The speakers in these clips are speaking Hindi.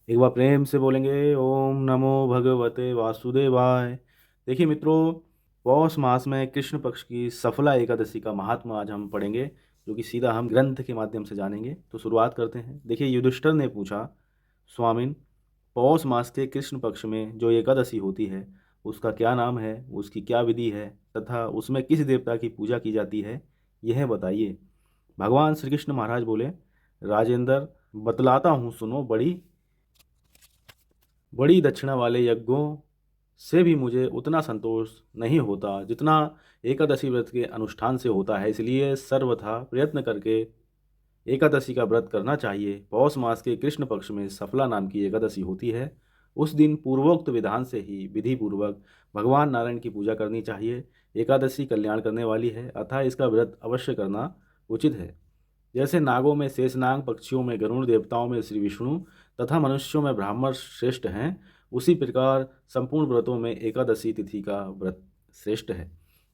एक बार प्रेम से बोलेंगे ओम नमो भगवते वासुदेवाय। देखिए मित्रों, पौष मास में कृष्ण पक्ष की सफला एकादशी का महात्मा आज हम पढ़ेंगे, जो कि सीधा हम ग्रंथ के माध्यम से जानेंगे। तो शुरुआत करते हैं। देखिए, युधिष्ठिर ने पूछा, स्वामिन, पौष मास के कृष्ण पक्ष में जो एकादशी होती है उसका क्या नाम है, उसकी क्या विधि है तथा उसमें किस देवता की पूजा की जाती है, यह बताइए। भगवान श्री कृष्ण महाराज बोले, राजेंद्र, बतलाता हूँ, सुनो। बड़ी बड़ी दक्षिणा वाले यज्ञों से भी मुझे उतना संतोष नहीं होता जितना एकादशी व्रत के अनुष्ठान से होता है। इसलिए सर्वथा प्रयत्न करके एकादशी का व्रत करना चाहिए। पौष मास के कृष्ण पक्ष में सफला नाम की एकादशी होती है। उस दिन पूर्वोक्त विधान से ही विधि पूर्वक भगवान नारायण की पूजा करनी चाहिए। एकादशी कल्याण करने वाली है, अतः इसका व्रत अवश्य करना उचित है। जैसे नागों में शेषनाग, पक्षियों में गरुड़, देवताओं में श्री विष्णु तथा मनुष्यों में ब्राह्मण श्रेष्ठ हैं, उसी प्रकार संपूर्ण व्रतों में एकादशी तिथि का व्रत श्रेष्ठ है।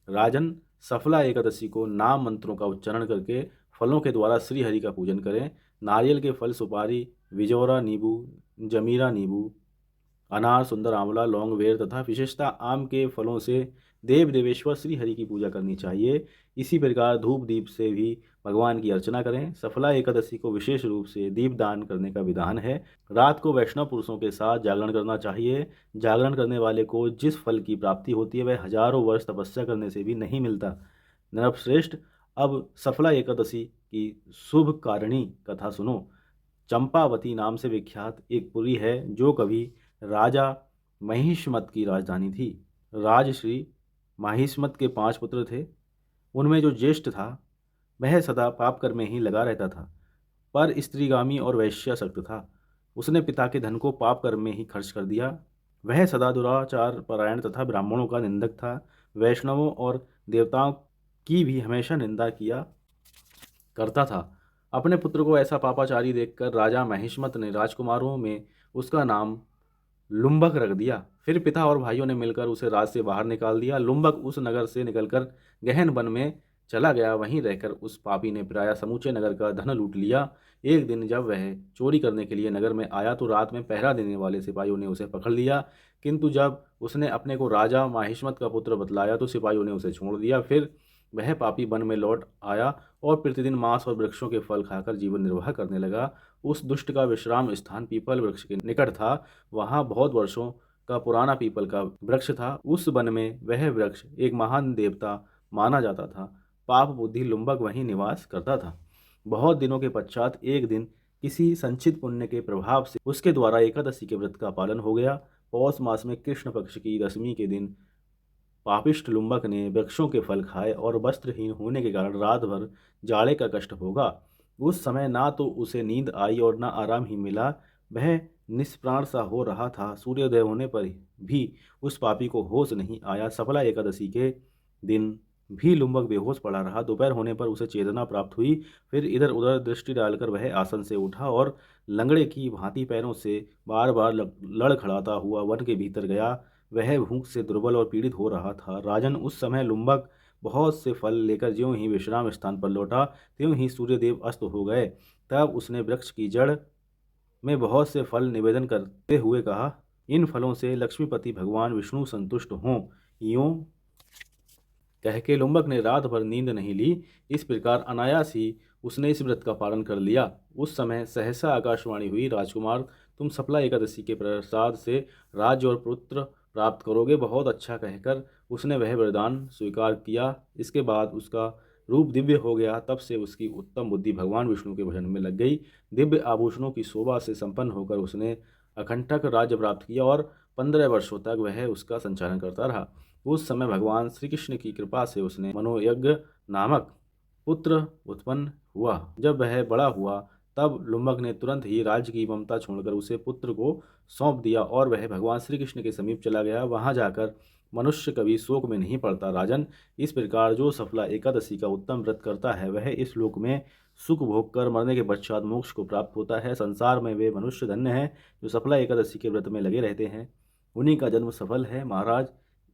राजन, सफला एकादशी को नाम मंत्रों का उच्चारण करके फलों के द्वारा श्री हरि का पूजन करें। नारियल के फल, सुपारी, बिजौरा नींबू, जमीरा नींबू, अनार, सुंदर आंवला, लौंग, बेर तथा विशेषता आम के फलों से देव देवेश्वर श्री हरि की पूजा करनी चाहिए। इसी प्रकार धूप दीप से भी भगवान की अर्चना करें। सफला एकादशी को विशेष रूप से दीप दान करने का विधान है। रात को वैष्णव पुरुषों के साथ जागरण करना चाहिए। जागरण करने वाले को जिस फल की प्राप्ति होती है वह हजारों वर्ष तपस्या करने से भी नहीं मिलता। नरश्रेष्ठ, अब सफला एकादशी की शुभ कारिणी कथा सुनो। चंपावती नाम से विख्यात एक पुरी है जो कभी राजा महिष्मत की राजधानी थी। राजश्री महिष्मत के 5 पुत्र थे। उनमें जो ज्येष्ठ था वह सदा पाप कर्म में ही लगा रहता था, पर स्त्रीगामी और वैश्यासक्त था। उसने पिता के धन को पाप कर्म में ही खर्च कर दिया। वह सदा दुराचार परायण तथा ब्राह्मणों का निंदक था। वैष्णवों और देवताओं की भी हमेशा निंदा किया करता था। अपने पुत्र को ऐसा पापाचारी देखकर राजा महिष्मत ने राजकुमारों में उसका नाम लुम्बक रख दिया। फिर पिता और भाइयों ने मिलकर उसे राज से बाहर निकाल दिया। लुम्बक उस नगर से निकलकर गहन वन में चला गया। वहीं रहकर उस पापी ने प्रायः समूचे नगर का धन लूट लिया। एक दिन जब वह चोरी करने के लिए नगर में आया तो रात में पहरा देने वाले सिपाहियों ने उसे पकड़ लिया, किंतु जब उसने अपने को राजा माहिष्मत का पुत्र बतलाया तो सिपाहियों ने उसे छोड़ दिया। फिर वह पापी वन में लौट आया और प्रतिदिन मांस और वृक्षों के फल खाकर जीवन निर्वाह करने लगा। उस दुष्ट का विश्राम स्थान पीपल वृक्ष के निकट था। वहां बहुत वर्षों का पुराना पीपल का वृक्ष था। उस वन में वह वृक्ष एक महान देवता माना जाता था। पाप बुद्धि लुम्बक वहीं निवास करता था। बहुत दिनों के पश्चात एक दिन किसी संचित पुण्य के प्रभाव से उसके द्वारा एकादशी के व्रत का पालन हो गया। पौष मास में कृष्ण पक्ष की दशमी के दिन पापिष्ठ लुम्बक ने वृक्षों के फल खाए और वस्त्रहीन होने के कारण रात भर जाड़े का कष्ट भोगा। उस समय ना तो उसे नींद आई और ना आराम ही मिला। वह निष्प्राण सा हो रहा था। सूर्योदय होने पर भी उस पापी को होश नहीं आया। सफला एकादशी के दिन भी लुम्बक बेहोश पड़ा रहा। दोपहर होने पर उसे चेतना प्राप्त हुई। फिर इधर उधर दृष्टि डालकर वह आसन से उठा और लंगड़े की भांति पैरों से बार बार लड़खड़ाता हुआ वन के भीतर गया। वह भूख से दुर्बल और पीड़ित हो रहा था। राजन, उस समय लुम्बक बहुत से फल लेकर ज्यों ही विश्राम स्थान पर लौटा त्यों ही सूर्यदेव अस्त हो गए। तब उसने वृक्ष की जड़ में बहुत से फल निवेदन करते हुए कहा, इन फलों से लक्ष्मीपति भगवान विष्णु संतुष्ट हों। यूं कह के लुम्बक ने रात भर नींद नहीं ली। इस प्रकार अनायास ही उसने इस व्रत का पालन कर लिया। उस समय सहसा आकाशवाणी हुई, राजकुमार, तुम सफला एकादशी के प्रसाद से राज्य और पुत्र प्राप्त करोगे। बहुत अच्छा कहकर उसने वह वरदान स्वीकार किया। इसके बाद उसका रूप दिव्य हो गया। तब से उसकी उत्तम बुद्धि भगवान विष्णु के भजन में लग गई। दिव्य आभूषणों की शोभा से संपन्न होकर उसने अकंटक राज्य प्राप्त किया और 15 वर्षों तक वह उसका संचालन करता रहा। उस समय भगवान श्री कृष्ण की कृपा से उसने मनोयज्ञ नामक पुत्र उत्पन्न हुआ। जब वह बड़ा हुआ तब लुम्बक ने तुरंत ही राज्य की ममता छोड़कर उसे पुत्र को सौंप दिया और वह भगवान श्री कृष्ण के समीप चला गया। वहां जाकर मनुष्य कभी शोक में नहीं पड़ता। राजन, इस प्रकार जो सफला एकादशी का उत्तम व्रत करता है वह इस लोक में सुख भोग कर मरने के पश्चात मोक्ष को प्राप्त होता है। संसार में वे मनुष्य धन्य हैं जो सफला एकादशी के व्रत में लगे रहते हैं। उन्हीं का जन्म सफल है। महाराज,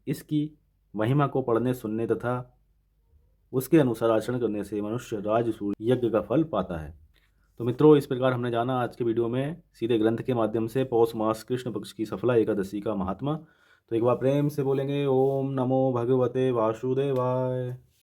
इसकी महिमा को पढ़ने सुनने तथा उसके अनुसार आचरण करने से मनुष्य राजसूय यज्ञ का फल पाता है। तो मित्रों, इस प्रकार हमने जाना आज के वीडियो में सीधे ग्रंथ के माध्यम से पौष मास कृष्ण पक्ष की सफला एकादशी का महात्मा। तो एक बार प्रेम से बोलेंगे ओम नमो भगवते वासुदेवाय।